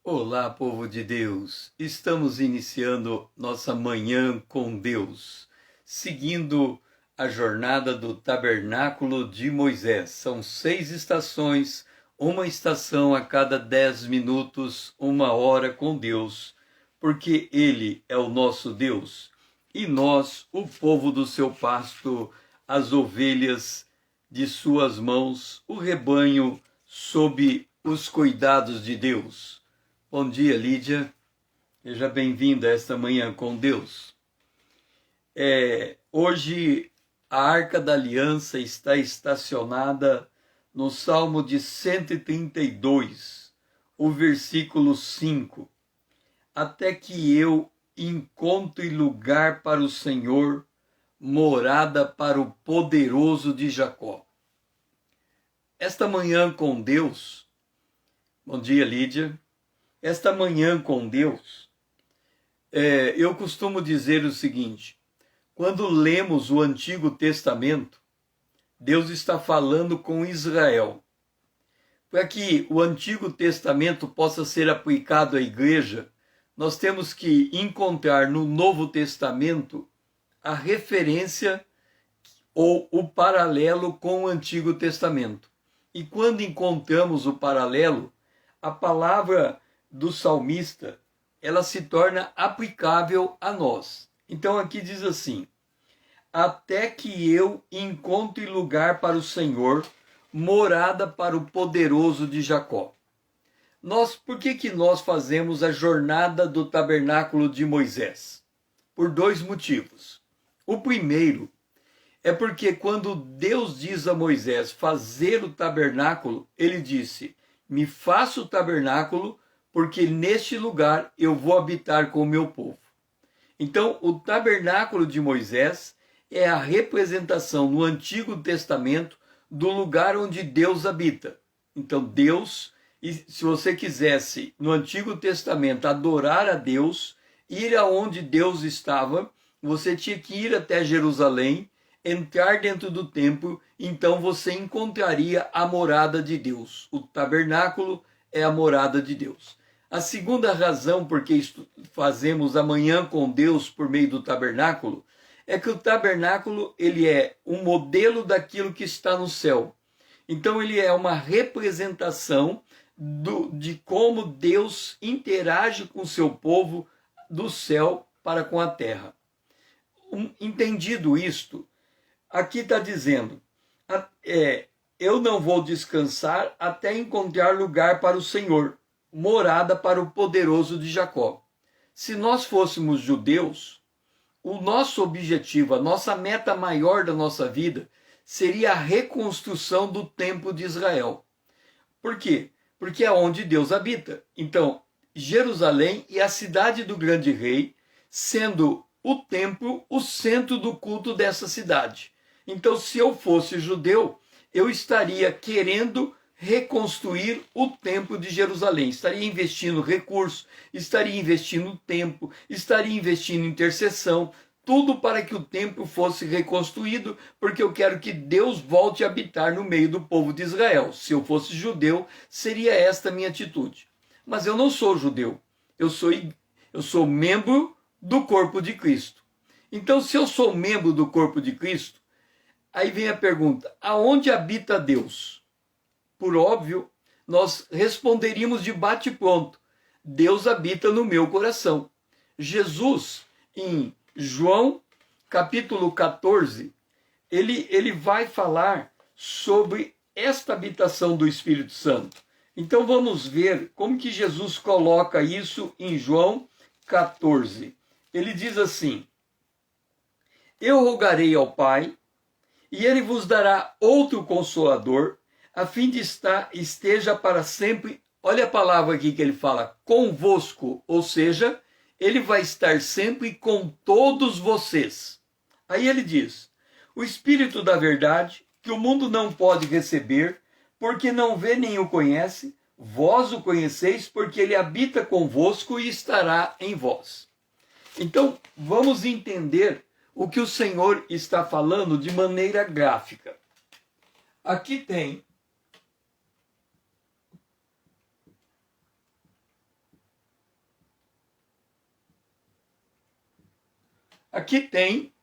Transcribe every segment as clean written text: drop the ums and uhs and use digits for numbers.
Olá, povo de Deus! Estamos iniciando nossa manhã com Deus, seguindo a jornada do Tabernáculo de Moisés. São 6 estações, uma estação a cada 10 minutos, 1 hora com Deus, porque Ele é o nosso Deus e nós, o povo do seu pasto, as ovelhas de suas mãos, o rebanho sob os cuidados de Deus. Bom dia, Lídia. Seja bem-vinda a esta manhã com Deus. Hoje a Arca da Aliança está estacionada no Salmo de 132, o versículo 5. Até que eu encontre lugar para o Senhor, morada para o poderoso de Jacó. Esta manhã com Deus, bom dia, Lídia. Esta manhã com Deus, eu costumo dizer o seguinte: quando lemos o Antigo Testamento, Deus está falando com Israel. Para que o Antigo Testamento possa ser aplicado à igreja, nós temos que encontrar no Novo Testamento a referência ou o paralelo com o Antigo Testamento. E quando encontramos o paralelo, a palavra do salmista, ela se torna aplicável a nós. Então aqui diz assim: até que eu encontre lugar para o Senhor, morada para o poderoso de Jacó. Por que nós fazemos a jornada do tabernáculo de Moisés? Por 2 motivos. O primeiro é porque quando Deus diz a Moisés fazer o tabernáculo, ele disse: me faça o tabernáculo, porque neste lugar eu vou habitar com o meu povo. Então, o tabernáculo de Moisés é a representação no Antigo Testamento do lugar onde Deus habita. Então, Deus, se você quisesse no Antigo Testamento adorar a Deus, ir aonde Deus estava, você tinha que ir até Jerusalém, entrar dentro do templo, então você encontraria a morada de Deus. O tabernáculo é a morada de Deus. A segunda razão por que fazemos a manhã com Deus por meio do tabernáculo é que o tabernáculo ele é um modelo daquilo que está no céu. Então ele é uma representação de como Deus interage com o seu povo do céu para com a terra. Entendido isto, aqui está dizendo, eu não vou descansar até encontrar lugar para o Senhor, morada para o poderoso de Jacó. Se nós fôssemos judeus, o nosso objetivo, a nossa meta maior da nossa vida seria a reconstrução do templo de Israel. Por quê? Porque é onde Deus habita. Então, Jerusalém e a cidade do grande rei, sendo o templo o centro do culto dessa cidade. Então, se eu fosse judeu, eu estaria querendo reconstruir o templo de Jerusalém. Estaria investindo recursos, estaria investindo tempo, estaria investindo intercessão, tudo para que o templo fosse reconstruído, porque eu quero que Deus volte a habitar no meio do povo de Israel. Se eu fosse judeu, seria esta a minha atitude. Mas eu não sou judeu, eu sou membro do corpo de Cristo. Então, se eu sou membro do corpo de Cristo, aí vem a pergunta: aonde habita Deus? Por óbvio, nós responderíamos de bate-pronto: Deus habita no meu coração. Jesus, em João capítulo 14, ele vai falar sobre esta habitação do Espírito Santo. Então vamos ver como que Jesus coloca isso em João 14. Ele diz assim: eu rogarei ao Pai, e ele vos dará outro Consolador, a fim de esteja para sempre, olha a palavra aqui que ele fala, convosco, ou seja, ele vai estar sempre com todos vocês. Aí ele diz: o Espírito da verdade, que o mundo não pode receber, porque não vê nem o conhece, vós o conheceis, porque ele habita convosco e estará em vós. Então, vamos entender o que o Senhor está falando de maneira gráfica. Aqui tem Aqui tem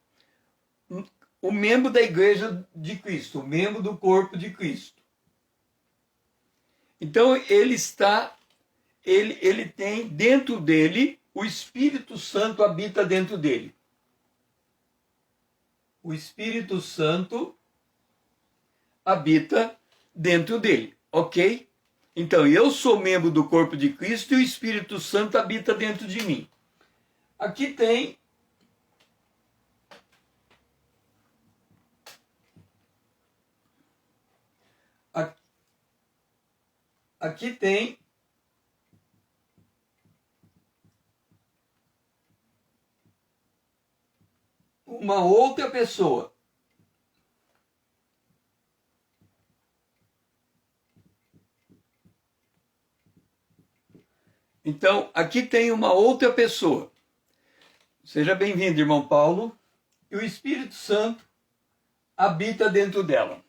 o membro da igreja de Cristo, o membro do corpo de Cristo. Então ele tem dentro dele, o Espírito Santo habita dentro dele. O Espírito Santo habita dentro dele, ok? Então, eu sou membro do corpo de Cristo e o Espírito Santo habita dentro de mim. Aqui tem uma outra pessoa. Então, aqui tem uma outra pessoa. Seja bem-vindo, irmão Paulo. E o Espírito Santo habita dentro dela.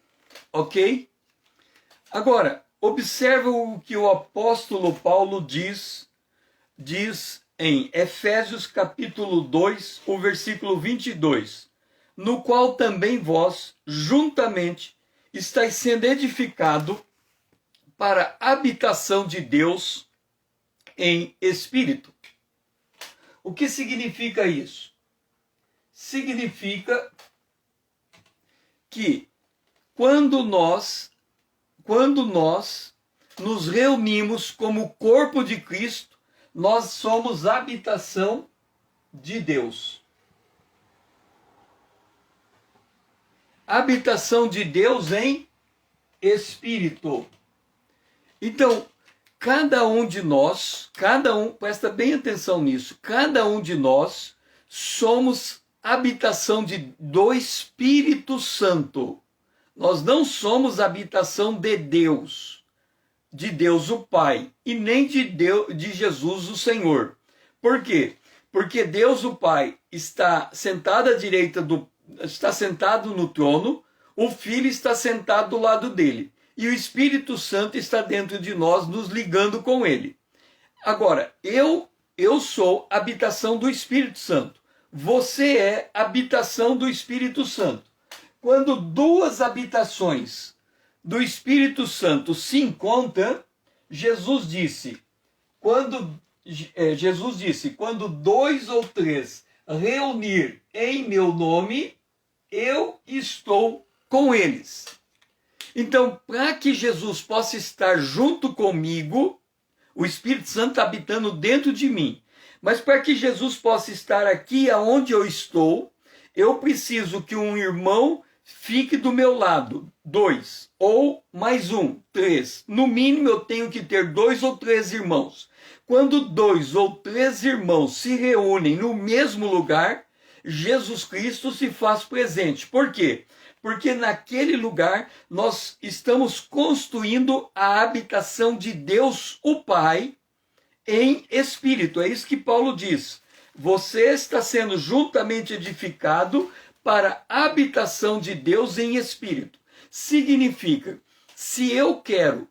Ok? Agora, observa o que o apóstolo Paulo diz em Efésios capítulo 2, o versículo 22, no qual também vós, juntamente, estáis sendo edificado para a habitação de Deus em espírito. O que significa isso? Significa que quando nós nos reunimos como corpo de Cristo, nós somos habitação de Deus. Habitação de Deus em espírito. Então, cada um de nós, presta bem atenção nisso, cada um de nós somos habitação do Espírito Santo. Nós não somos habitação de Deus o Pai, e nem de Jesus o Senhor. Por quê? Porque Deus o Pai está sentado à direita está sentado no trono, o Filho está sentado do lado dele, e o Espírito Santo está dentro de nós, nos ligando com ele. Agora, eu sou habitação do Espírito Santo. Você é habitação do Espírito Santo. Quando duas habitações do Espírito Santo se encontram, Jesus disse, quando dois ou três reunir em meu nome, eu estou com eles. Então, para que Jesus possa estar junto comigo, o Espírito Santo está habitando dentro de mim. Mas para que Jesus possa estar aqui aonde eu estou, eu preciso que um irmão fique do meu lado, 2, ou mais 1, 3. No mínimo eu tenho que ter 2 ou 3 irmãos. Quando 2 ou 3 irmãos se reúnem no mesmo lugar, Jesus Cristo se faz presente. Por quê? Porque naquele lugar nós estamos construindo a habitação de Deus, o Pai, em espírito. É isso que Paulo diz. Você está sendo juntamente edificado para a habitação de Deus em espírito. Significa, se eu quero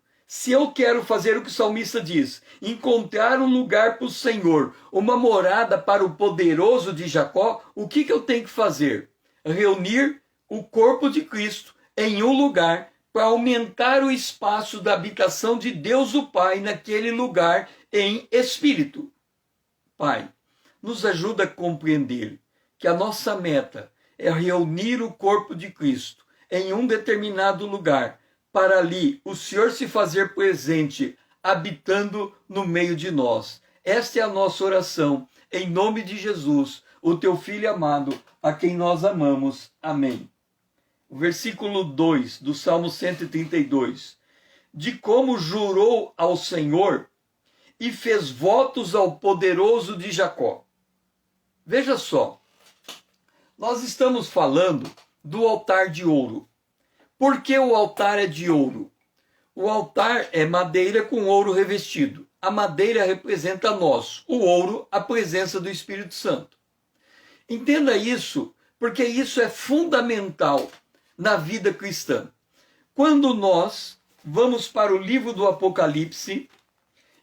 fazer o que o salmista diz, encontrar um lugar para o Senhor, uma morada para o poderoso de Jacó, o que eu tenho que fazer? Reunir o corpo de Cristo em um lugar para aumentar o espaço da habitação de Deus o Pai naquele lugar em espírito. Pai, nos ajuda a compreender que a nossa meta é reunir o corpo de Cristo em um determinado lugar, para ali o Senhor se fazer presente, habitando no meio de nós. Esta é a nossa oração, em nome de Jesus, o teu Filho amado, a quem nós amamos. Amém. O versículo 2 do Salmo 132. De como jurou ao Senhor e fez votos ao poderoso de Jacó. Veja só, nós estamos falando do altar de ouro. Por que o altar é de ouro? O altar é madeira com ouro revestido. A madeira representa nós, o ouro, a presença do Espírito Santo. Entenda isso, porque isso é fundamental na vida cristã. Quando nós vamos para o livro do Apocalipse,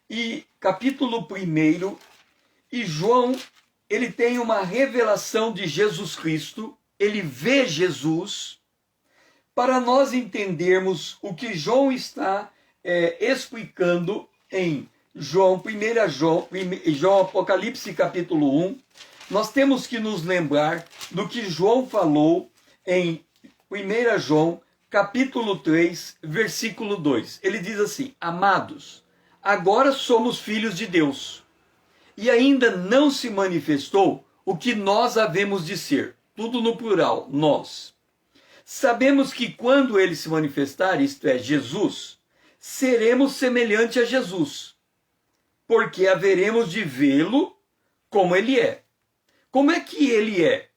e capítulo 1, e João ele tem uma revelação de Jesus Cristo, ele vê Jesus, para nós entendermos o que João está explicando em João, João Apocalipse capítulo 1, nós temos que nos lembrar do que João falou em 1 João capítulo 3, versículo 2. Ele diz assim: amados, agora somos filhos de Deus, e ainda não se manifestou o que nós havemos de ser. Tudo no plural, nós. Sabemos que quando ele se manifestar, isto é, Jesus, seremos semelhante a Jesus, porque haveremos de vê-lo como ele é. Como é que ele é?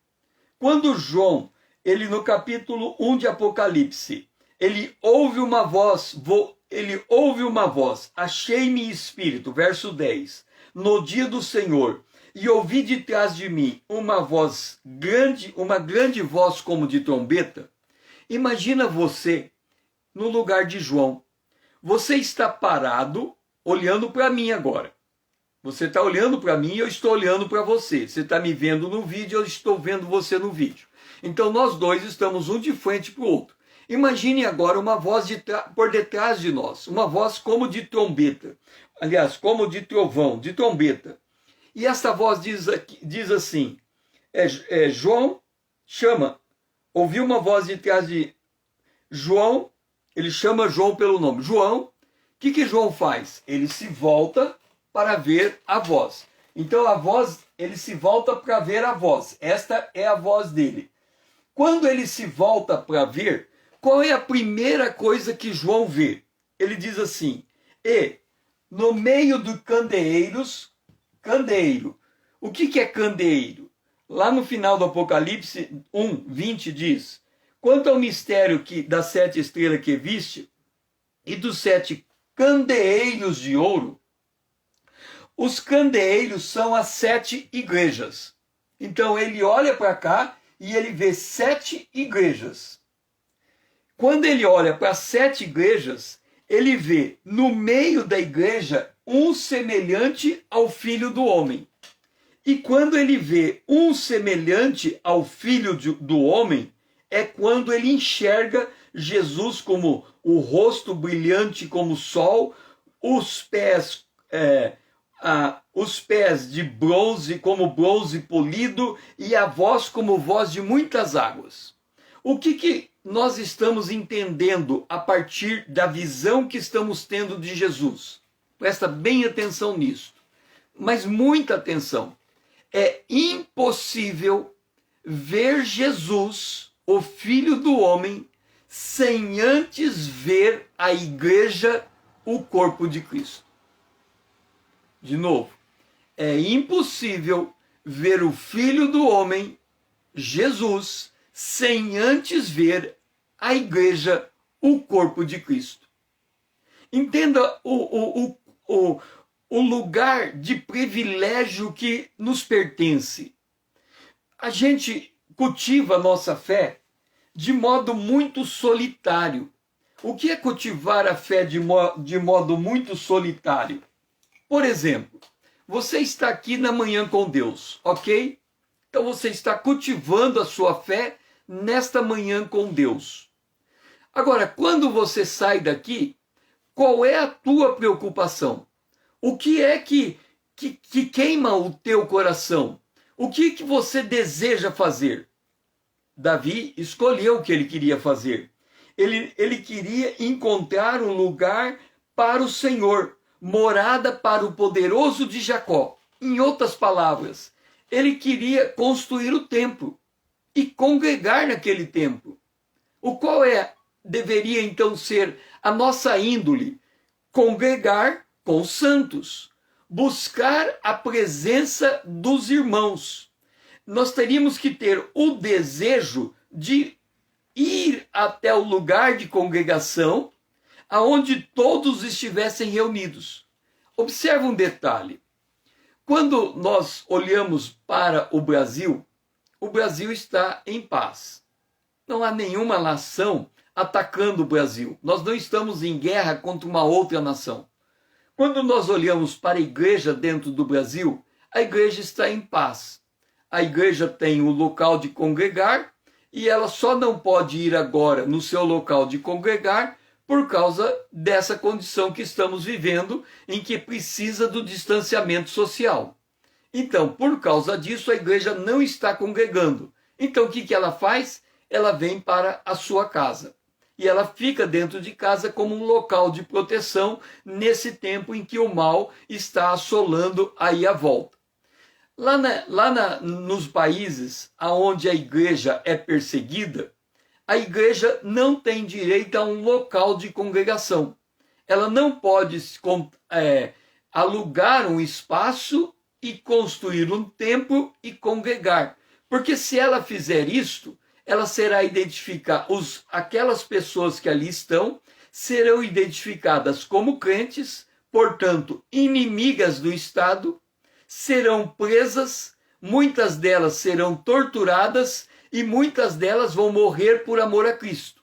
Quando João, ele no capítulo 1 de Apocalipse, ele ouve uma voz, achei-me espírito, verso 10, no dia do Senhor, e ouvi de trás de mim uma grande voz como de trombeta. Imagina você no lugar de João. Você está parado, olhando para mim agora. Você está olhando para mim e eu estou olhando para você. Você está me vendo no vídeo, eu estou vendo você no vídeo. Então nós dois estamos um de frente para o outro. Imagine agora uma voz por detrás de nós, uma voz como de trombeta. Aliás, como de trovão, de trombeta. E essa voz diz assim, João, chama. Ouviu uma voz de trás de João, ele chama João pelo nome. João, o que João faz? Ele se volta para ver a voz. Então a voz, ele se volta para ver a voz. Esta é a voz dele. Quando ele se volta para ver, qual é a primeira coisa que João vê? Ele diz assim, no meio dos candeeiro. O que é candeeiro? Lá no final do Apocalipse 1, 20 diz, quanto ao mistério das 7 estrelas que viste e dos 7 candeeiros de ouro, os candeeiros são as 7 igrejas. Então ele olha para cá e ele vê 7 igrejas. Quando ele olha para as 7 igrejas, ele vê no meio da igreja um semelhante ao Filho do Homem. E quando ele vê um semelhante ao Filho do Homem, é quando ele enxerga Jesus como o rosto brilhante como o sol, os pés de bronze como bronze polido e a voz como voz de muitas águas. O que nós estamos entendendo a partir da visão que estamos tendo de Jesus? Presta bem atenção nisso, mas muita atenção. É impossível ver Jesus, o Filho do Homem, sem antes ver a igreja, o corpo de Cristo. De novo, é impossível ver o Filho do Homem, Jesus, sem antes ver a igreja, o corpo de Cristo. Entenda o lugar de privilégio que nos pertence. A gente cultiva a nossa fé de modo muito solitário. O que é cultivar a fé de modo muito solitário? Por exemplo, você está aqui na Manhã com Deus, ok? Então você está cultivando a sua fé nesta Manhã com Deus. Agora, quando você sai daqui, qual é a tua preocupação? O que é que queima o teu coração? O que você deseja fazer? Davi escolheu o que ele queria fazer. Ele queria encontrar um lugar para o Senhor, morada para o poderoso de Jacó. Em outras palavras, ele queria construir o templo e congregar naquele templo. O qual deveria então ser a nossa índole? Congregar com os santos, buscar a presença dos irmãos. Nós teríamos que ter o desejo de ir até o lugar de congregação, aonde todos estivessem reunidos. Observe um detalhe. Quando nós olhamos para o Brasil está em paz. Não há nenhuma nação atacando o Brasil. Nós não estamos em guerra contra uma outra nação. Quando nós olhamos para a igreja dentro do Brasil, a igreja está em paz. a igreja tem o local de congregar e ela só não pode ir agora no seu local de congregar por causa dessa condição que estamos vivendo, em que precisa do distanciamento social. Então, por causa disso, a igreja não está congregando. Então, o que ela faz? Ela vem para a sua casa. E ela fica dentro de casa como um local de proteção nesse tempo em que o mal está assolando aí à volta. Nos países onde a igreja é perseguida, a igreja não tem direito a um local de congregação. Ela não pode alugar um espaço e construir um templo e congregar. Porque se ela fizer isto, ela será identificada, aquelas pessoas que ali estão serão identificadas como crentes, portanto, inimigas do Estado, serão presas, muitas delas serão torturadas e muitas delas vão morrer por amor a Cristo.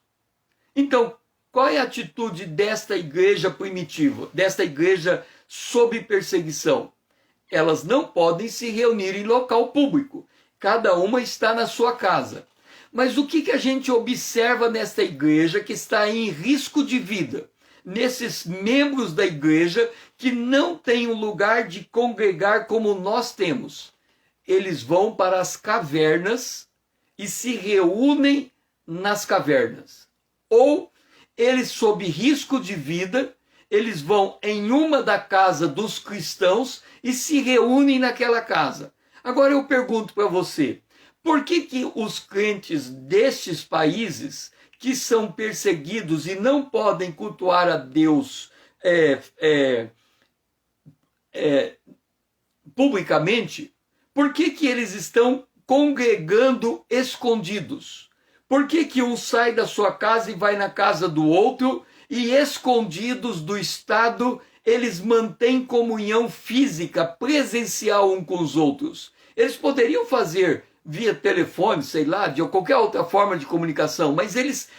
Então, qual é a atitude desta igreja primitiva, desta igreja sob perseguição? Elas não podem se reunir em local público. Cada uma está na sua casa. Mas o que a gente observa nesta igreja que está em risco de vida? Nesses membros da igreja que não têm um lugar de congregar como nós temos. Eles vão para as cavernas e se reúnem nas cavernas. Ou eles, sob risco de vida, eles vão em uma da casa dos cristãos e se reúnem naquela casa. Agora eu pergunto para você, por que os crentes destes países que são perseguidos e não podem cultuar a Deus publicamente, por que eles estão congregando escondidos? Por que um sai da sua casa e vai na casa do outro e escondidos do Estado eles mantêm comunhão física, presencial um com os outros? Eles poderiam fazer via telefone, sei lá, de qualquer outra forma de comunicação, mas eles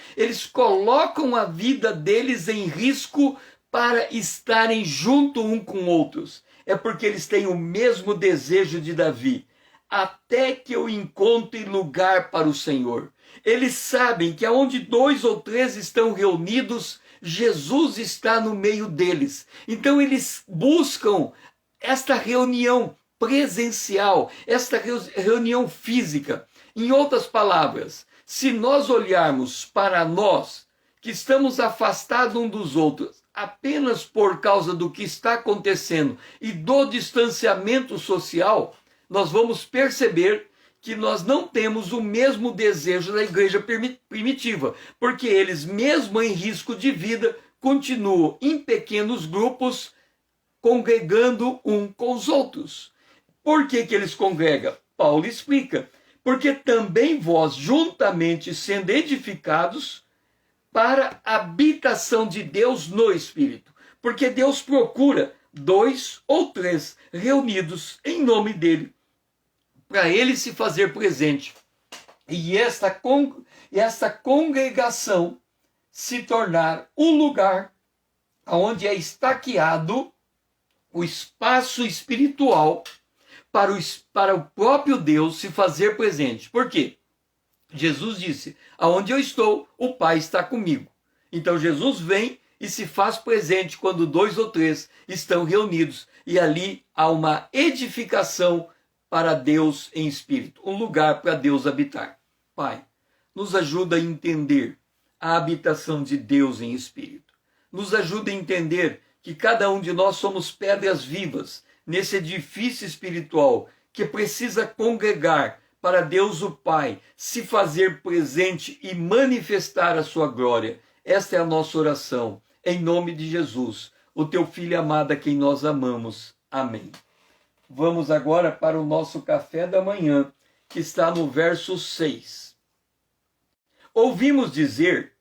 colocam a vida deles em risco para estarem junto um com outros. É porque eles têm o mesmo desejo de Davi. Até que eu encontre lugar para o Senhor. Eles sabem que aonde 2 ou 3 estão reunidos, Jesus está no meio deles. Então eles buscam esta reunião presencial, esta reunião física. Em outras palavras, se nós olharmos para nós, que estamos afastados um dos outros, apenas por causa do que está acontecendo e do distanciamento social, nós vamos perceber que nós não temos o mesmo desejo da igreja primitiva, porque eles, mesmo em risco de vida, continuam em pequenos grupos, congregando um com os outros. Por que eles congregam? Paulo explica, porque também vós, juntamente sendo edificados, para a habitação de Deus no Espírito. Porque Deus procura 2 ou 3 reunidos em nome dele, para ele se fazer presente. E esta congregação se tornar um lugar onde é estaqueado o espaço espiritual para o próprio Deus se fazer presente. Por quê? Jesus disse, aonde eu estou, o Pai está comigo. Então Jesus vem e se faz presente quando 2 ou 3 estão reunidos. E ali há uma edificação para Deus em espírito, um lugar para Deus habitar. Pai, nos ajuda a entender a habitação de Deus em espírito. Nos ajuda a entender que cada um de nós somos pedras vivas nesse edifício espiritual que precisa congregar para Deus o Pai se fazer presente e manifestar a sua glória. Esta é a nossa oração, em nome de Jesus, o teu Filho amado a quem nós amamos. Amém. Vamos agora para o nosso café da manhã, que está no verso 6. Ouvimos dizer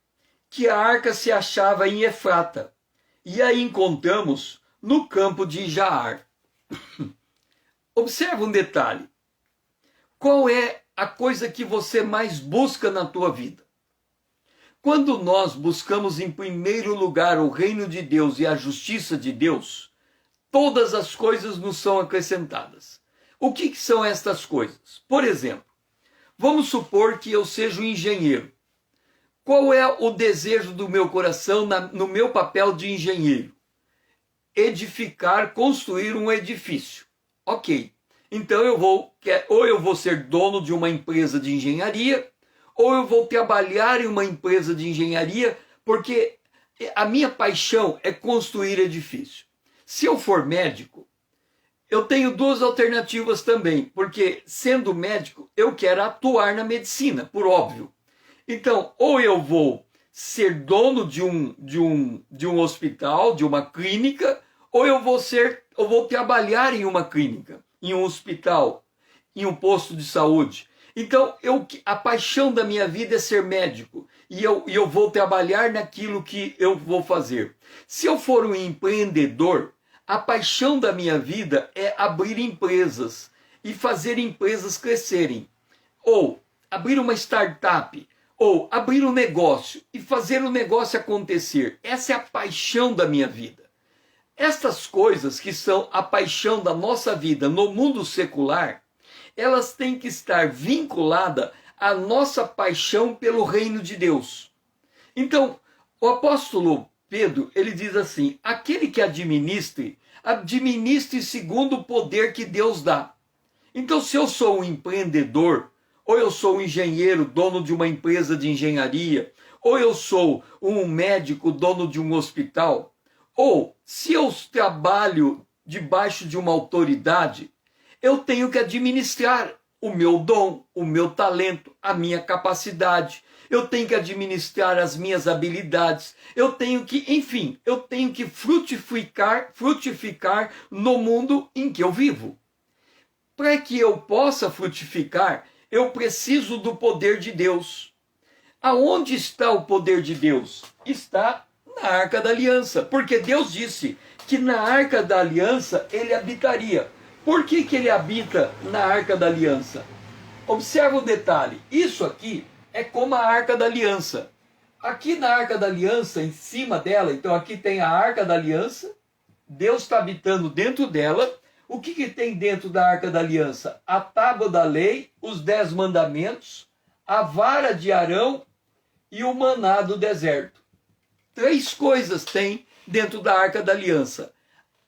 que a arca se achava em Efrata, e a encontramos no campo de Jaar. Observa um detalhe. Qual é a coisa que você mais busca na tua vida? Quando nós buscamos em primeiro lugar o reino de Deus e a justiça de Deus, todas as coisas nos são acrescentadas. O que são estas coisas? Por exemplo, vamos supor que eu seja um engenheiro. Qual é o desejo do meu coração no meu papel de engenheiro? Edificar, construir um edifício. Ok. Então ou eu vou ser dono de uma empresa de engenharia, ou eu vou trabalhar em uma empresa de engenharia, porque a minha paixão é construir edifício. Se eu for médico, eu tenho duas alternativas também, porque sendo médico, eu quero atuar na medicina, por óbvio. Então, ou eu vou ser dono de um hospital, de uma clínica, ou eu vou trabalhar em uma clínica, em um hospital, em um posto de saúde. Então, a paixão da minha vida é ser médico, e eu vou trabalhar naquilo que eu vou fazer. Se eu for um empreendedor, a paixão da minha vida é abrir empresas e fazer empresas crescerem, ou abrir uma startup, ou abrir um negócio e fazer o negócio acontecer. Essa é a paixão da minha vida. Estas coisas que são a paixão da nossa vida no mundo secular, elas têm que estar vinculadas à nossa paixão pelo reino de Deus. Então, o apóstolo Pedro, ele diz assim: aquele que administre segundo o poder que Deus dá. Então, se eu sou um empreendedor, ou eu sou um engenheiro, dono de uma empresa de engenharia, ou eu sou um médico, dono de um hospital, ou se eu trabalho debaixo de uma autoridade, eu tenho que administrar o meu dom, o meu talento, a minha capacidade. Eu tenho que administrar as minhas habilidades. Eu tenho que frutificar no mundo em que eu vivo. Para que eu possa frutificar, eu preciso do poder de Deus. Aonde está o poder de Deus? Está na Arca da Aliança, porque Deus disse que na Arca da Aliança ele habitaria. Por que ele habita na Arca da Aliança? Observa o detalhe, isso aqui é como a Arca da Aliança. Aqui na Arca da Aliança, em cima dela, então aqui tem a Arca da Aliança, Deus está habitando dentro dela. O que tem dentro da Arca da Aliança? A tábua da lei, os 10 mandamentos, a vara de Arão e o maná do deserto. 3 coisas tem dentro da Arca da Aliança.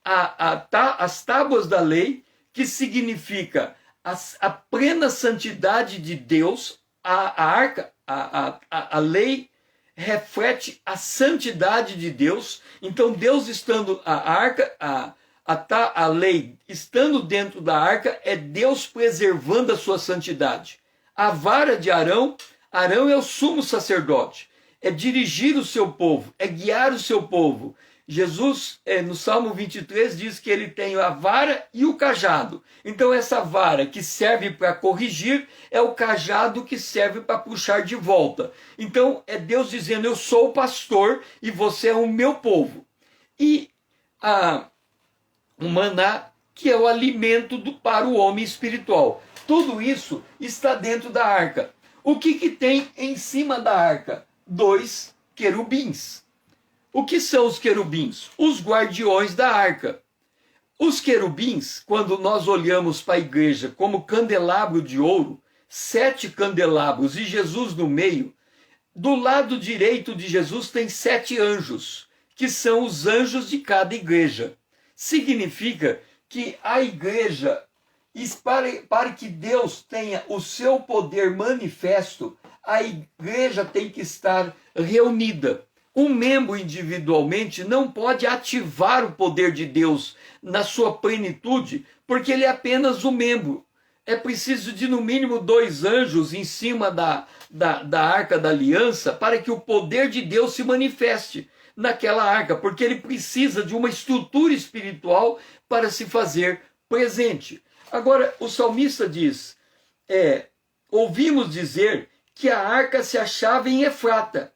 As tábuas da lei, que significa a plena santidade de Deus. A lei reflete a santidade de Deus. Então, Deus estando, a lei estando dentro da arca, é Deus preservando a sua santidade. A vara de Arão, Arão é o sumo sacerdote, é dirigir o seu povo, é guiar o seu povo. Jesus, no Salmo 23, diz que ele tem a vara e o cajado. Então, essa vara que serve para corrigir é o cajado que serve para puxar de volta. Então, é Deus dizendo: eu sou o pastor e você é o meu povo. E o maná, que é o alimento para o homem espiritual. Tudo isso está dentro da arca. O que tem em cima da arca? 2 querubins. O que são os querubins? Os guardiões da arca. Os querubins, quando nós olhamos para a igreja como candelabro de ouro, 7 candelabros e Jesus no meio, do lado direito de Jesus tem 7 anjos, que são os anjos de cada igreja. Significa que a igreja, para que Deus tenha o seu poder manifesto, a igreja tem que estar reunida. Um membro individualmente não pode ativar o poder de Deus na sua plenitude, porque ele é apenas um membro. É preciso de no mínimo 2 anjos em cima da arca da aliança para que o poder de Deus se manifeste naquela arca, porque ele precisa de uma estrutura espiritual para se fazer presente. Agora, o salmista diz, ouvimos dizer que a arca se achava em Efrata,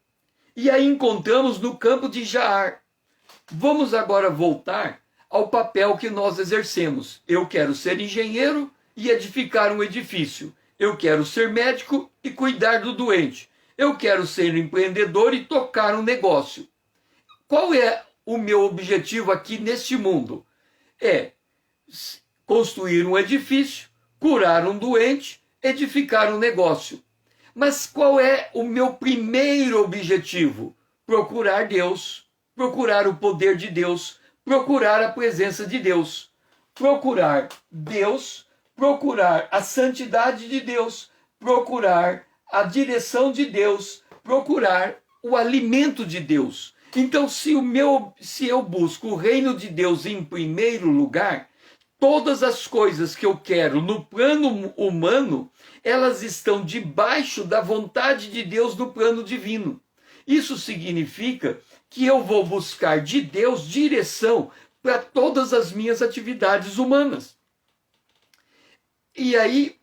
e a encontramos no campo de Jaar. Vamos agora voltar ao papel que nós exercemos. Eu quero ser engenheiro e edificar um edifício. Eu quero ser médico e cuidar do doente. Eu quero ser empreendedor e tocar um negócio. Qual é o meu objetivo aqui neste mundo? construir um edifício, curar um doente, edificar um negócio. Mas qual é o meu primeiro objetivo? Procurar Deus, procurar o poder de Deus, procurar a presença de Deus, procurar Deus, procurar a santidade de Deus, procurar a direção de Deus, procurar o alimento de Deus. Então, se eu busco o reino de Deus em primeiro lugar, todas as coisas que eu quero no plano humano, elas estão debaixo da vontade de Deus no plano divino. Isso significa que eu vou buscar de Deus direção para todas as minhas atividades humanas. E aí,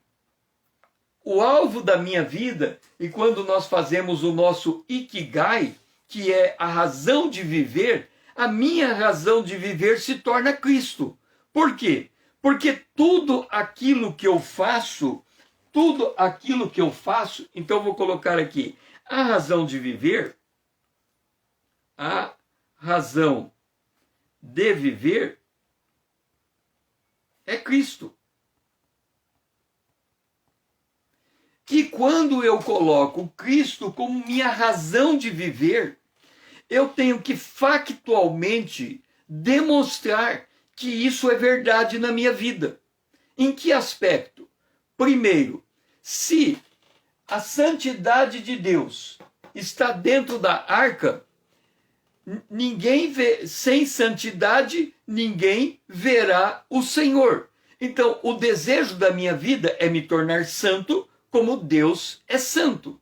o alvo da minha vida, e quando nós fazemos o nosso Ikigai, que é a razão de viver, a minha razão de viver se torna Cristo. Por quê? Porque tudo aquilo que eu faço, então eu vou colocar aqui, a razão de viver, a razão de viver é Cristo. Que quando eu coloco Cristo como minha razão de viver, eu tenho que factualmente demonstrar que isso é verdade na minha vida. Em que aspecto? Primeiro, se a santidade de Deus está dentro da arca, sem santidade, ninguém verá o Senhor. Então, o desejo da minha vida é me tornar santo, como Deus é santo.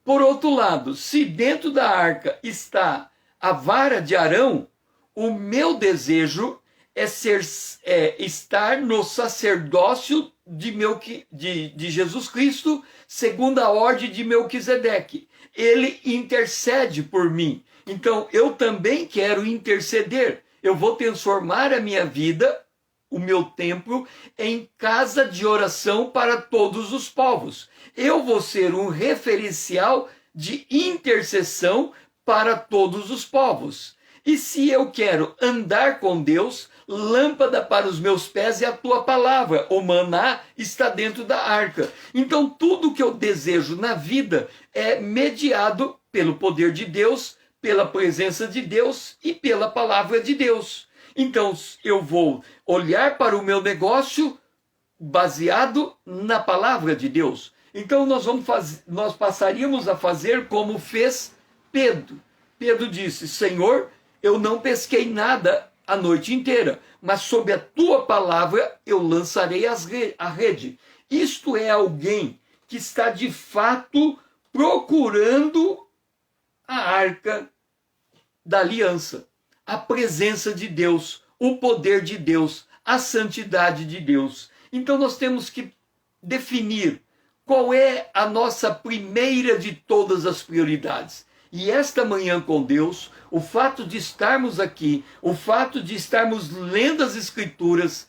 Por outro lado, se dentro da arca está a vara de Arão, o meu desejo é estar no sacerdócio de Jesus Cristo, segundo a ordem de Melquisedeque. Ele intercede por mim. Então, eu também quero interceder. Eu vou transformar a minha vida, o meu templo, em casa de oração para todos os povos. Eu vou ser um referencial de intercessão para todos os povos. E se eu quero andar com Deus, lâmpada para os meus pés é a tua palavra. O maná está dentro da arca. Então, tudo que eu desejo na vida é mediado pelo poder de Deus, pela presença de Deus e pela palavra de Deus. Então, eu vou olhar para o meu negócio baseado na palavra de Deus. Então, nós passaríamos a fazer como fez Pedro. Pedro disse: Senhor, eu não pesquei nada a noite inteira, mas sob a tua palavra eu lançarei a rede. Isto é alguém que está de fato procurando a arca da aliança, a presença de Deus, o poder de Deus, a santidade de Deus. Então nós temos que definir qual é a nossa primeira de todas as prioridades. E esta manhã com Deus, o fato de estarmos aqui, o fato de estarmos lendo as Escrituras,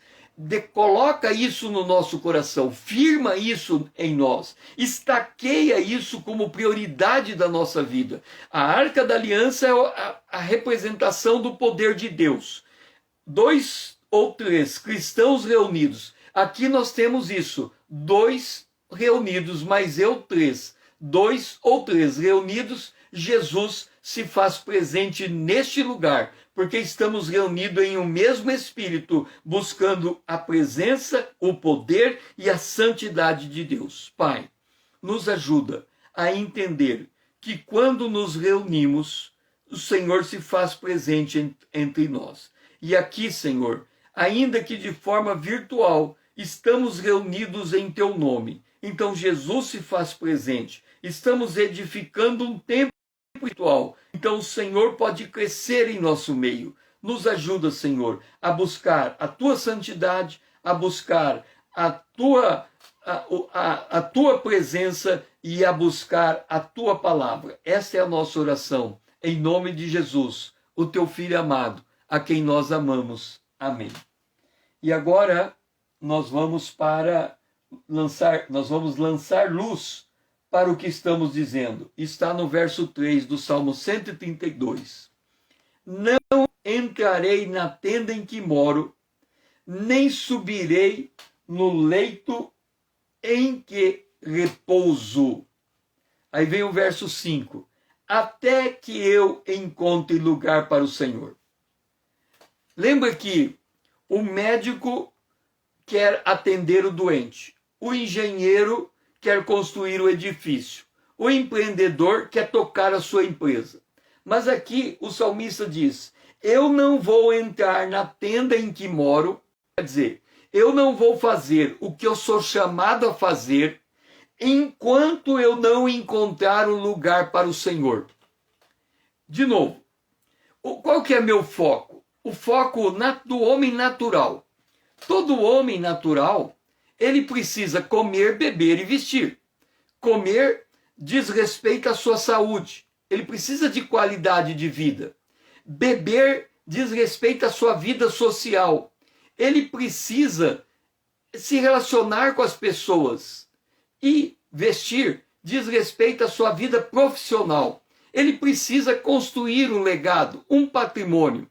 coloca isso no nosso coração, firma isso em nós, estaqueia isso como prioridade da nossa vida. A Arca da Aliança é a representação do poder de Deus. 2 ou 3 cristãos reunidos. Aqui nós temos isso, 2 reunidos, mas eu 3. 2 ou 3 reunidos, Jesus se faz presente neste lugar, porque estamos reunidos em um mesmo Espírito, buscando a presença, o poder e a santidade de Deus. Pai, nos ajuda a entender que quando nos reunimos, o Senhor se faz presente entre nós. E aqui, Senhor, ainda que de forma virtual, estamos reunidos em Teu nome. Então Jesus se faz presente. Estamos edificando um templo espiritual. Então o Senhor pode crescer em nosso meio. Nos ajuda, Senhor, a buscar a Tua santidade, a buscar a Tua presença e a buscar a Tua palavra. Esta é a nossa oração. Em nome de Jesus, o Teu Filho amado, a quem nós amamos. Amém. E agora nós vamos lançar luz para o que estamos dizendo. Está no verso 3 do Salmo 132. Não entrarei na tenda em que moro, nem subirei no leito em que repouso. Aí vem o verso 5. Até que eu encontre lugar para o Senhor. Lembra que o médico quer atender o doente, o engenheiro quer construir o edifício, o empreendedor quer tocar a sua empresa. Mas aqui o salmista diz: eu não vou entrar na tenda em que moro, quer dizer, eu não vou fazer o que eu sou chamado a fazer enquanto eu não encontrar um lugar para o Senhor. De novo, qual que é meu foco? O foco do homem natural. Todo homem natural, ele precisa comer, beber e vestir. Comer diz respeito à sua saúde. Ele precisa de qualidade de vida. Beber diz respeito à sua vida social. Ele precisa se relacionar com as pessoas. E vestir diz respeito à sua vida profissional. Ele precisa construir um legado, um patrimônio.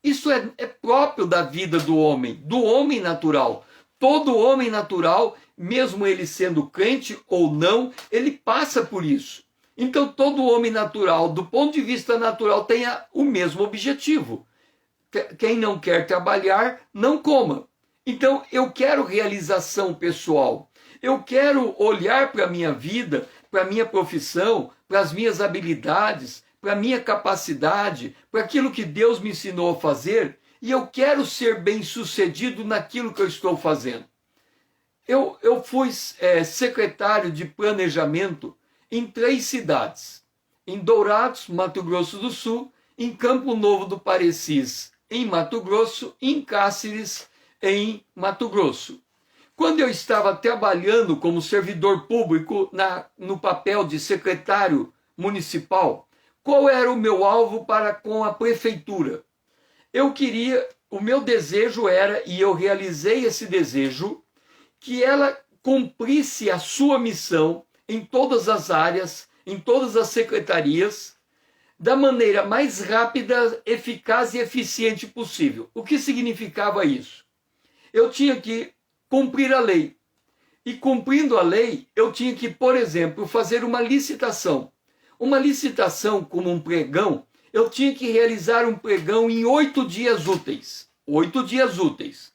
Isso é próprio da vida do homem natural. Todo homem natural, mesmo ele sendo crente ou não, ele passa por isso. Então todo homem natural, do ponto de vista natural, tem o mesmo objetivo. Quem não quer trabalhar, não coma. Então eu quero realização pessoal. Eu quero olhar para a minha vida, para a minha profissão, para as minhas habilidades, para a minha capacidade, para aquilo que Deus me ensinou a fazer, e eu quero ser bem-sucedido naquilo que eu estou fazendo. Eu fui secretário de planejamento em 3 cidades. Em Dourados, Mato Grosso do Sul, em Campo Novo do Parecis, em Mato Grosso, e em Cáceres, em Mato Grosso. Quando eu estava trabalhando como servidor público no papel de secretário municipal, qual era o meu alvo para com a prefeitura? O meu desejo era, e eu realizei esse desejo, que ela cumprisse a sua missão em todas as áreas, em todas as secretarias, da maneira mais rápida, eficaz e eficiente possível. O que significava isso? Eu tinha que cumprir a lei. E cumprindo a lei, eu tinha que, por exemplo, fazer uma licitação. Uma licitação como um pregão, eu tinha que realizar um pregão em 8 dias úteis. 8 dias úteis.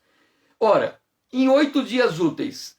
Ora, em 8 dias úteis,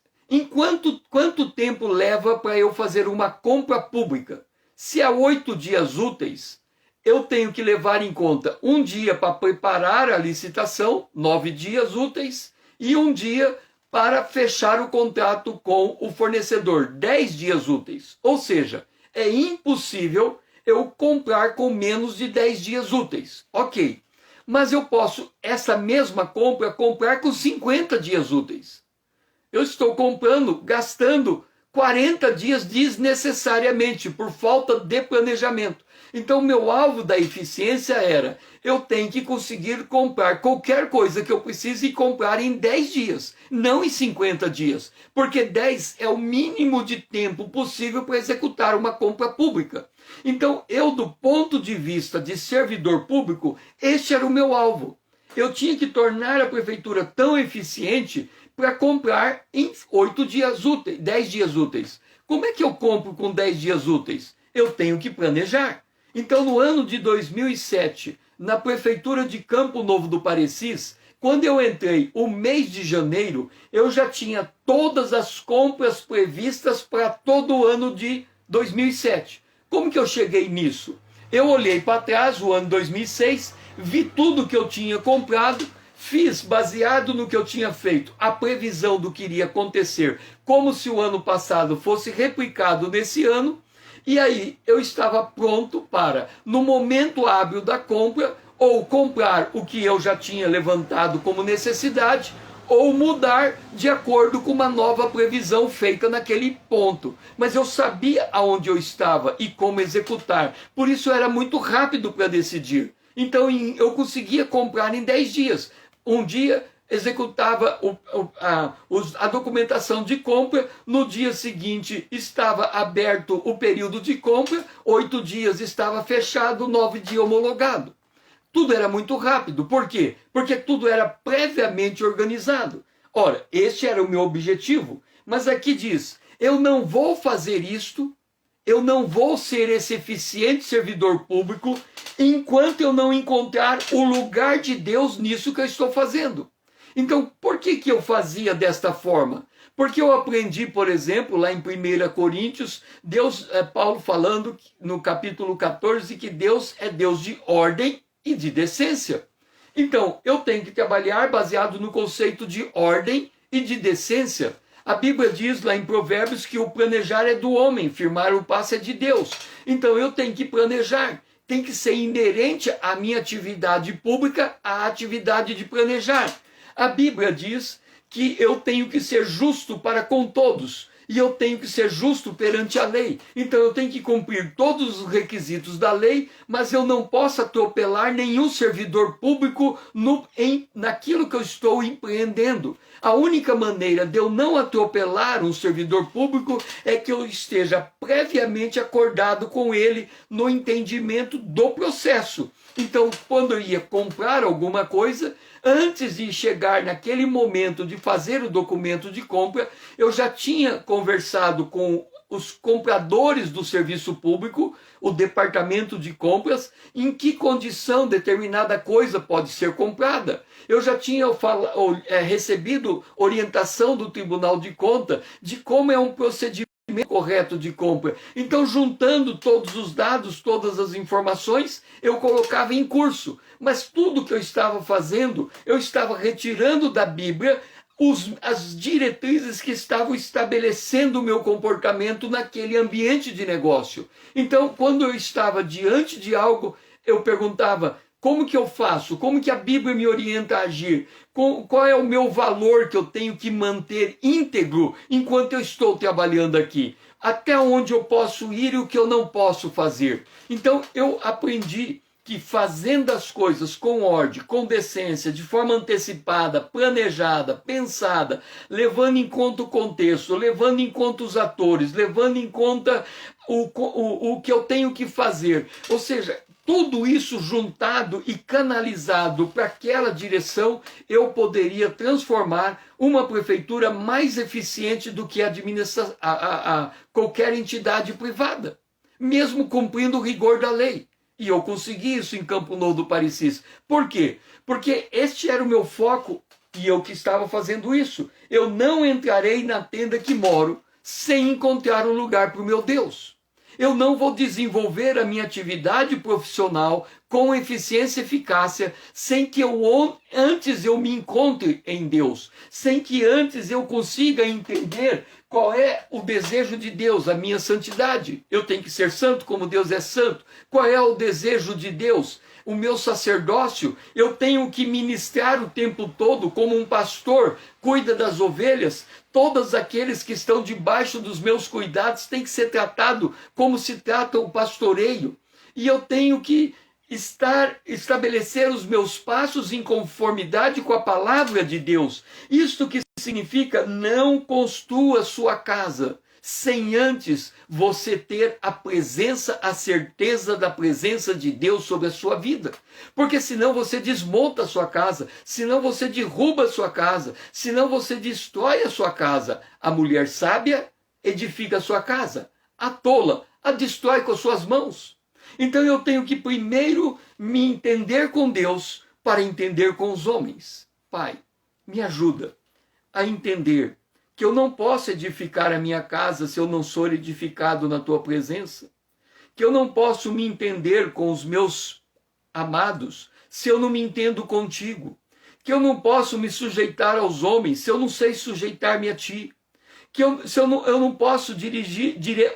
quanto tempo leva para eu fazer uma compra pública? Se há 8 dias úteis, eu tenho que levar em conta 1 dia para preparar a licitação, 9 dias úteis, e 1 dia para fechar o contrato com o fornecedor, 10 dias úteis. Ou seja, é impossível eu comprar com menos de 10 dias úteis. Ok, mas eu posso, essa mesma compra, comprar com 50 dias úteis. Eu estou gastando 40 dias desnecessariamente, por falta de planejamento. Então, meu alvo da eficiência era, eu tenho que conseguir comprar qualquer coisa que eu precise e comprar em 10 dias, não em 50 dias, porque 10 é o mínimo de tempo possível para executar uma compra pública. Então, do ponto de vista de servidor público, este era o meu alvo. Eu tinha que tornar a prefeitura tão eficiente para comprar em 8 dias úteis, 10 dias úteis. Como é que eu compro com 10 dias úteis? Eu tenho que planejar. Então, no ano de 2007, na prefeitura de Campo Novo do Parecis, quando eu entrei o mês de janeiro, eu já tinha todas as compras previstas para todo o ano de 2007. Como que eu cheguei nisso? Eu olhei para trás, o ano 2006, vi tudo que eu tinha comprado, fiz, baseado no que eu tinha feito, a previsão do que iria acontecer, como se o ano passado fosse replicado nesse ano, e aí eu estava pronto para, no momento hábil da compra, ou comprar o que eu já tinha levantado como necessidade, ou mudar de acordo com uma nova previsão feita naquele ponto. Mas eu sabia aonde eu estava e como executar, por isso era muito rápido para decidir. Então eu conseguia comprar em 10 dias. Um dia executava a documentação de compra, no dia seguinte estava aberto o período de compra, 8 dias estava fechado, 9 dias homologado. Tudo era muito rápido. Por quê? Porque tudo era previamente organizado. Ora, este era o meu objetivo. Mas aqui diz, eu não vou fazer isto, eu não vou ser esse eficiente servidor público enquanto eu não encontrar o lugar de Deus nisso que eu estou fazendo. Então, por que eu fazia desta forma? Porque eu aprendi, por exemplo, lá em 1 Coríntios, Paulo falando no capítulo 14 que Deus é Deus de ordem e de decência. Então, eu tenho que trabalhar baseado no conceito de ordem e de decência. A Bíblia diz lá em Provérbios que o planejar é do homem, firmar o passo é de Deus. Então, eu tenho que planejar. Tem que ser inerente à minha atividade pública, à atividade de planejar. A Bíblia diz que eu tenho que ser justo para com todos e eu tenho que ser justo perante a lei. Então eu tenho que cumprir todos os requisitos da lei, mas eu não posso atropelar nenhum servidor público naquilo que eu estou empreendendo. A única maneira de eu não atropelar um servidor público é que eu esteja previamente acordado com ele no entendimento do processo. Então, quando eu ia comprar alguma coisa, antes de chegar naquele momento de fazer o documento de compra, eu já tinha conversado com os compradores do serviço público, o departamento de compras, em que condição determinada coisa pode ser comprada. Eu já tinha recebido orientação do Tribunal de Contas de como é um procedimento correto de compra. Então, juntando todos os dados, todas as informações, eu colocava em curso. Mas tudo que eu estava fazendo, eu estava retirando da Bíblia as diretrizes que estavam estabelecendo o meu comportamento naquele ambiente de negócio. Então, quando eu estava diante de algo, eu perguntava: como que eu faço? Como que a Bíblia me orienta a agir? Qual é o meu valor que eu tenho que manter íntegro enquanto eu estou trabalhando aqui? Até onde eu posso ir e o que eu não posso fazer? Então, eu aprendi que fazendo as coisas com ordem, com decência, de forma antecipada, planejada, pensada, levando em conta o contexto, levando em conta os atores, levando em conta o que eu tenho que fazer. Ou seja, tudo isso juntado e canalizado para aquela direção, eu poderia transformar uma prefeitura mais eficiente do que qualquer entidade privada, mesmo cumprindo o rigor da lei. E eu consegui isso em Campo Novo do Parecis. Por quê? Porque este era o meu foco e eu que estava fazendo isso. Eu não entrarei na tenda que moro sem encontrar um lugar para o meu Deus. Eu não vou desenvolver a minha atividade profissional com eficiência e eficácia sem que antes eu me encontre em Deus, sem que antes eu consiga entender qual é o desejo de Deus, a minha santidade. Eu tenho que ser santo como Deus é santo. Qual é o desejo de Deus? O meu sacerdócio, eu tenho que ministrar o tempo todo como um pastor cuida das ovelhas. Todos aqueles que estão debaixo dos meus cuidados têm que ser tratados como se trata o pastoreio. E eu tenho que estabelecer os meus passos em conformidade com a palavra de Deus. Isto que significa: não construa sua casa sem antes você ter a certeza da presença de Deus sobre a sua vida. Porque senão você desmonta a sua casa, senão você derruba a sua casa, senão você destrói a sua casa. A mulher sábia edifica a sua casa, a tola a destrói com as suas mãos. Então eu tenho que primeiro me entender com Deus para entender com os homens. Pai, me ajuda a entender que eu não posso edificar a minha casa se eu não sou edificado na tua presença, que eu não posso me entender com os meus amados se eu não me entendo contigo, que eu não posso me sujeitar aos homens se eu não sei sujeitar-me a ti, que eu não posso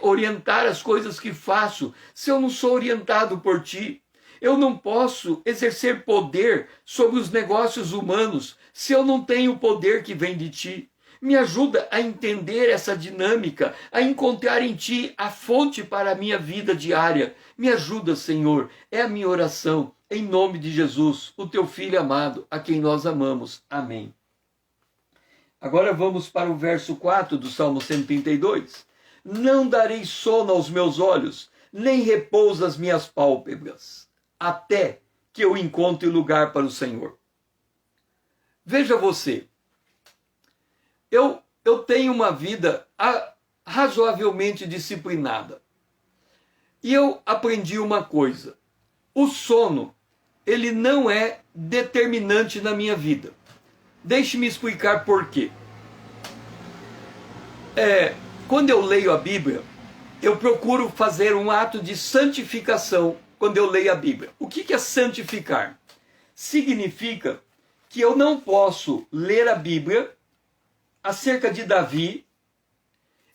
orientar as coisas que faço se eu não sou orientado por ti. Eu não posso exercer poder sobre os negócios humanos se eu não tenho o poder que vem de ti. Me ajuda a entender essa dinâmica, a encontrar em ti a fonte para a minha vida diária. Me ajuda, Senhor, é a minha oração, em nome de Jesus, o teu Filho amado, a quem nós amamos. Amém. Agora vamos para o verso 4 do Salmo 132. Não darei sono aos meus olhos, nem repouso às minhas pálpebras, até que eu encontre lugar para o Senhor. Veja você, eu tenho uma vida razoavelmente disciplinada. E eu aprendi uma coisa: o sono, ele não é determinante na minha vida. Deixe-me explicar por quê. Quando eu leio a Bíblia, eu procuro fazer um ato de santificação quando eu leio a Bíblia. O que é santificar? Significa que eu não posso ler a Bíblia acerca de Davi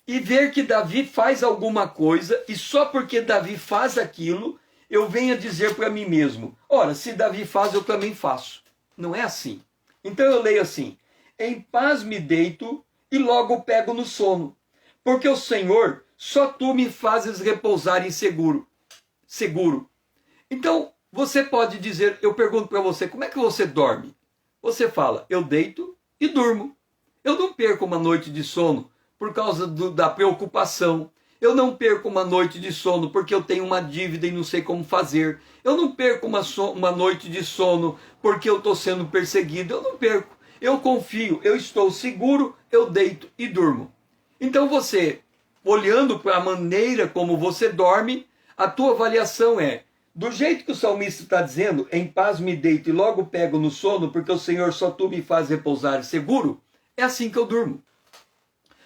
e ver que Davi faz alguma coisa e só porque Davi faz aquilo, eu venho dizer para mim mesmo: ora, se Davi faz, eu também faço. Não é assim. Então eu leio assim: em paz me deito e logo pego no sono, porque o Senhor, só tu me fazes repousar em seguro. Então, você pode dizer, eu pergunto para você, como é que você dorme? Você fala: eu deito e durmo. Eu não perco uma noite de sono por causa da preocupação. Eu não perco uma noite de sono porque eu tenho uma dívida e não sei como fazer. Eu não perco uma noite de sono porque eu estou sendo perseguido. Eu não perco. Eu confio, eu estou seguro, eu deito e durmo. Então você, olhando para a maneira como você dorme, a tua avaliação é: do jeito que o salmista está dizendo, em paz me deito e logo pego no sono, porque o Senhor só tu me faz repousar seguro, é assim que eu durmo.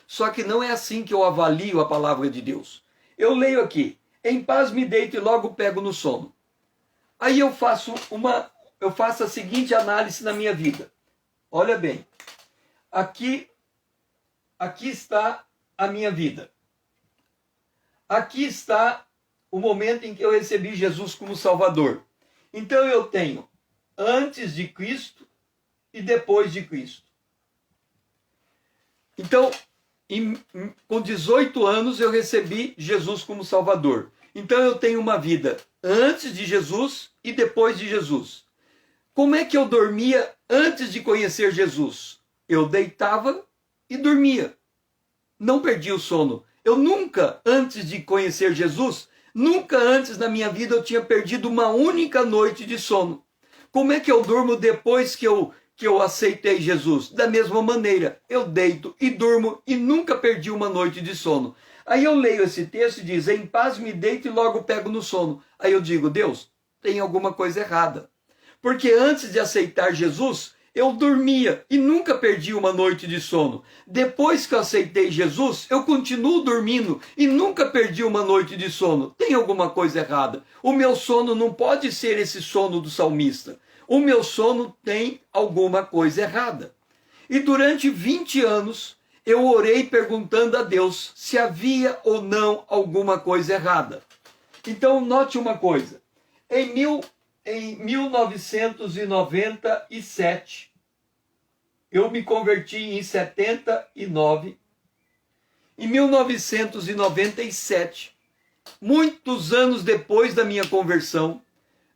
Só que não é assim que eu avalio a palavra de Deus. Eu leio aqui: em paz me deito e logo pego no sono. Aí eu faço a seguinte análise na minha vida. Olha bem, aqui está a minha vida. Aqui está o momento em que eu recebi Jesus como Salvador. Então eu tenho antes de Cristo e depois de Cristo. Então, com 18 anos eu recebi Jesus como Salvador. Então eu tenho uma vida antes de Jesus e depois de Jesus. Como é que eu dormia antes de conhecer Jesus? Eu deitava e dormia. Não perdi o sono. Eu nunca, antes de conhecer Jesus, nunca antes na minha vida eu tinha perdido uma única noite de sono. Como é que eu durmo depois que eu aceitei Jesus? Da mesma maneira, eu deito e durmo e nunca perdi uma noite de sono. Aí eu leio esse texto e diz: em paz me deito e logo pego no sono. Aí eu digo: Deus, tem alguma coisa errada. Porque antes de aceitar Jesus, eu dormia e nunca perdi uma noite de sono. Depois que eu aceitei Jesus, eu continuo dormindo e nunca perdi uma noite de sono. Tem alguma coisa errada. O meu sono não pode ser esse sono do salmista. O meu sono tem alguma coisa errada. E durante 20 anos, eu orei perguntando a Deus se havia ou não alguma coisa errada. Então, note uma coisa. Em 1997, eu me converti em 79. Em 1997, muitos anos depois da minha conversão,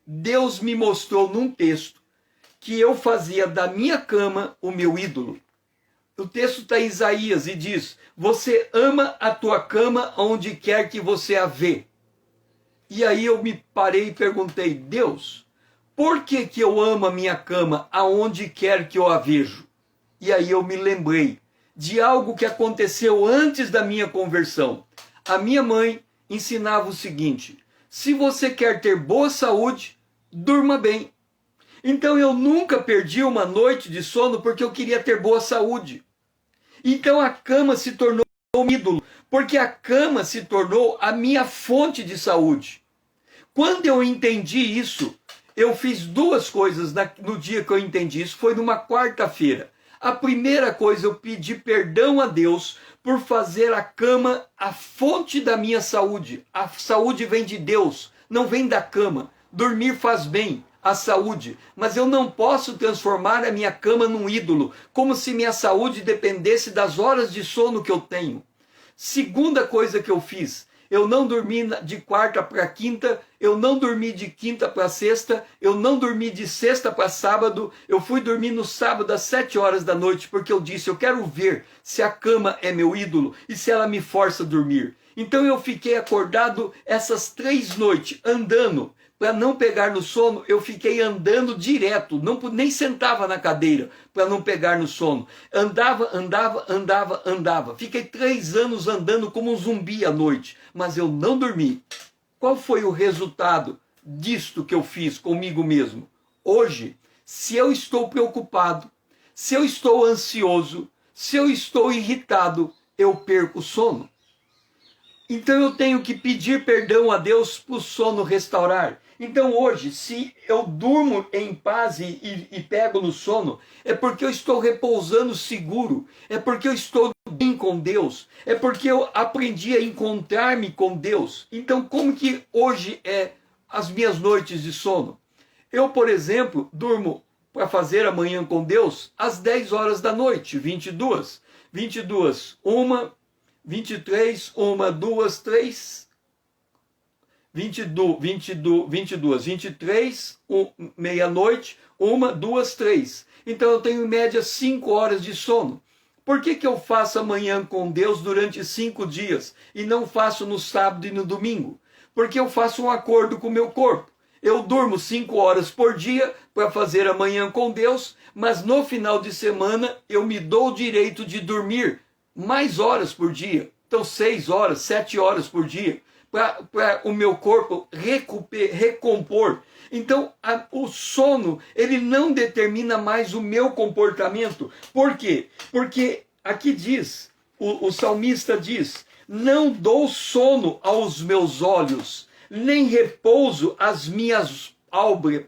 Deus me mostrou num texto que eu fazia da minha cama o meu ídolo. O texto está em Isaías e diz: você ama a tua cama onde quer que você a vê. E aí eu me parei e perguntei: Deus, por que eu amo a minha cama aonde quer que eu a vejo? E aí eu me lembrei de algo que aconteceu antes da minha conversão. A minha mãe ensinava o seguinte: se você quer ter boa saúde, durma bem. Então eu nunca perdi uma noite de sono porque eu queria ter boa saúde. Então a cama se tornou um ídolo, porque a cama se tornou a minha fonte de saúde. Quando eu entendi isso, eu fiz duas coisas no dia que eu entendi isso. Foi numa quarta-feira. A primeira coisa, eu pedi perdão a Deus por fazer a cama a fonte da minha saúde. A saúde vem de Deus, não vem da cama. Dormir faz bem à saúde, mas eu não posso transformar a minha cama num ídolo, como se minha saúde dependesse das horas de sono que eu tenho. Segunda coisa que eu fiz, eu não dormi de quarta para quinta, eu não dormi de quinta para sexta, eu não dormi de sexta para sábado, eu fui dormir no sábado às 7 horas da noite, porque eu disse: eu quero ver se a cama é meu ídolo e se ela me força a dormir. Então eu fiquei acordado essas 3 noites, andando. Para não pegar no sono, eu fiquei andando direto, nem sentava na cadeira para não pegar no sono. Andava. Fiquei 3 anos andando como um zumbi à noite, mas eu não dormi. Qual foi o resultado disto que eu fiz comigo mesmo? Hoje, se eu estou preocupado, se eu estou ansioso, se eu estou irritado, eu perco o sono. Então eu tenho que pedir perdão a Deus para o sono restaurar. Então hoje, se eu durmo em paz e pego no sono, é porque eu estou repousando seguro, é porque eu estou bem com Deus, é porque eu aprendi a encontrar-me com Deus. Então como que hoje é as minhas noites de sono? Eu, por exemplo, durmo para fazer amanhã com Deus às 10 horas da noite, 22, 1, 23, 1, 2, 3, 22, 23, meia-noite, 1, 2, 3. Então eu tenho em média 5 horas de sono. Por que eu faço amanhã com Deus durante 5 dias e não faço no sábado e no domingo? Porque eu faço um acordo com o meu corpo. Eu durmo 5 horas por dia para fazer amanhã com Deus, mas no final de semana eu me dou o direito de dormir mais horas por dia. Então 6 horas, 7 horas por dia, para o meu corpo recompor. Então o sono, ele não determina mais o meu comportamento. Por quê? Porque aqui diz, o salmista diz, não dou sono aos meus olhos, nem repouso às minhas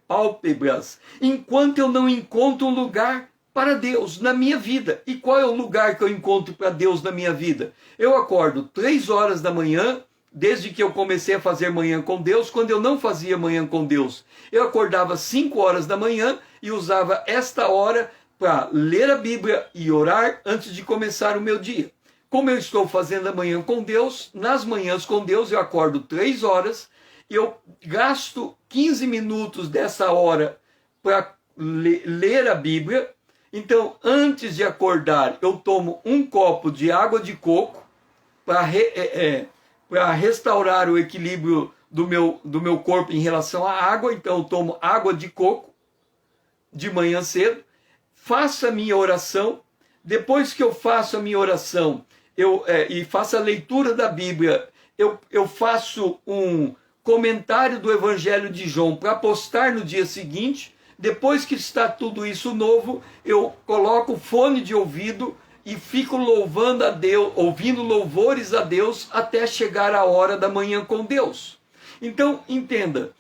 pálpebras, enquanto eu não encontro um lugar para Deus na minha vida. E qual é o lugar que eu encontro para Deus na minha vida? Eu acordo 3 horas da manhã, desde que eu comecei a fazer manhã com Deus. Quando eu não fazia manhã com Deus, eu acordava 5 horas da manhã e usava esta hora para ler a Bíblia e orar antes de começar o meu dia. Como eu estou fazendo a manhã com Deus, nas manhãs com Deus eu acordo 3 horas, eu gasto 15 minutos dessa hora para ler a Bíblia. Então, antes de acordar, eu tomo um copo de água de coco para restaurar o equilíbrio do meu corpo em relação à água. Então, eu tomo água de coco de manhã cedo, faço a minha oração. Depois que eu faço a minha oração e faço a leitura da Bíblia, eu faço um comentário do Evangelho de João para postar no dia seguinte. Depois que está tudo isso novo, eu coloco o fone de ouvido e fico louvando a Deus, ouvindo louvores a Deus até chegar a hora da manhã com Deus. Então, entenda,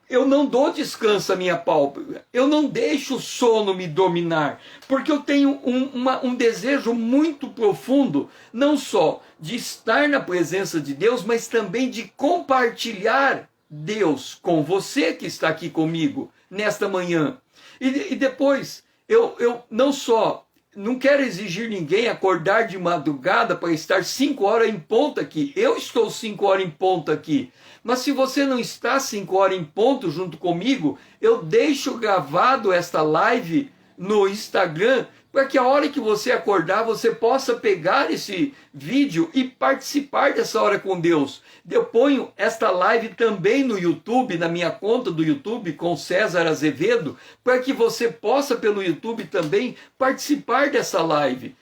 eu não dou descanso à minha pálpebra, eu não deixo o sono me dominar, porque eu tenho um desejo muito profundo, não só de estar na presença de Deus, mas também de compartilhar Deus com você que está aqui comigo nesta manhã. E depois, eu não quero exigir ninguém acordar de madrugada para estar 5 horas em ponto aqui. Eu estou 5 horas em ponto aqui. Mas se você não está 5 horas em ponto junto comigo, eu deixo gravado esta live no Instagram, para que a hora que você acordar, você possa pegar esse vídeo e participar dessa hora com Deus. Eu ponho esta live também no YouTube, na minha conta do YouTube, com César Azevedo, para que você possa, pelo YouTube também, participar dessa live.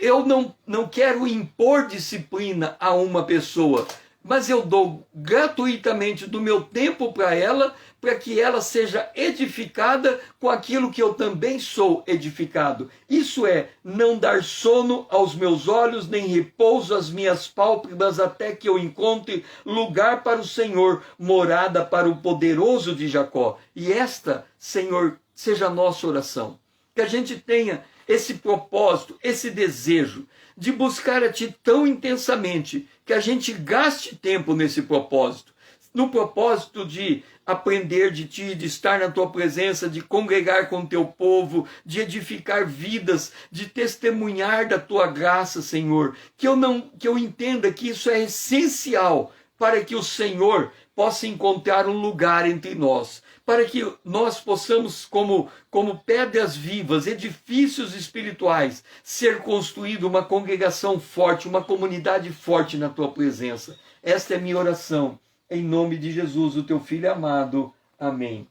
Eu não quero impor disciplina a uma pessoa, mas eu dou gratuitamente do meu tempo para ela, para que ela seja edificada com aquilo que eu também sou edificado. Isso é não dar sono aos meus olhos, nem repouso às minhas pálpebras, até que eu encontre lugar para o Senhor, morada para o poderoso de Jacó. E esta, Senhor, seja a nossa oração. Que a gente tenha esse propósito, esse desejo de buscar a Ti tão intensamente, que a gente gaste tempo nesse propósito, no propósito de aprender de Ti, de estar na Tua presença, de congregar com o Teu povo, de edificar vidas, de testemunhar da Tua graça, Senhor. Que eu entenda que isso é essencial para que o Senhor possa encontrar um lugar entre nós. para que nós possamos, como pedras vivas, edifícios espirituais, ser construído uma congregação forte, uma comunidade forte na tua presença. Esta é minha oração, em nome de Jesus, o teu Filho amado. Amém.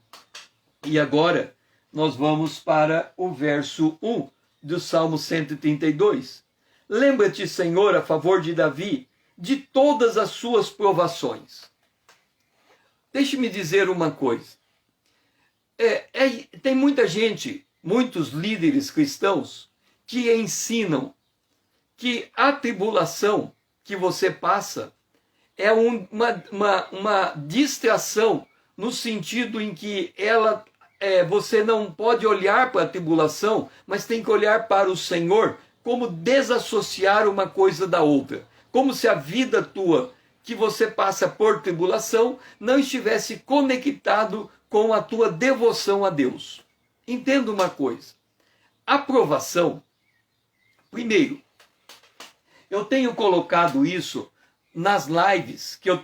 E agora nós vamos para o verso 1 do Salmo 132. Lembra-te, Senhor, a favor de Davi, de todas as suas provações. Deixe-me dizer uma coisa. Tem muita gente, muitos líderes cristãos, que ensinam que a tribulação que você passa é uma distração, no sentido em que você não pode olhar para a tribulação, mas tem que olhar para o Senhor, como desassociar uma coisa da outra. Como se a vida tua, que você passa por tribulação, não estivesse conectado com a tua devoção a Deus. Entenda uma coisa. A provação, primeiro, eu tenho colocado isso nas lives que eu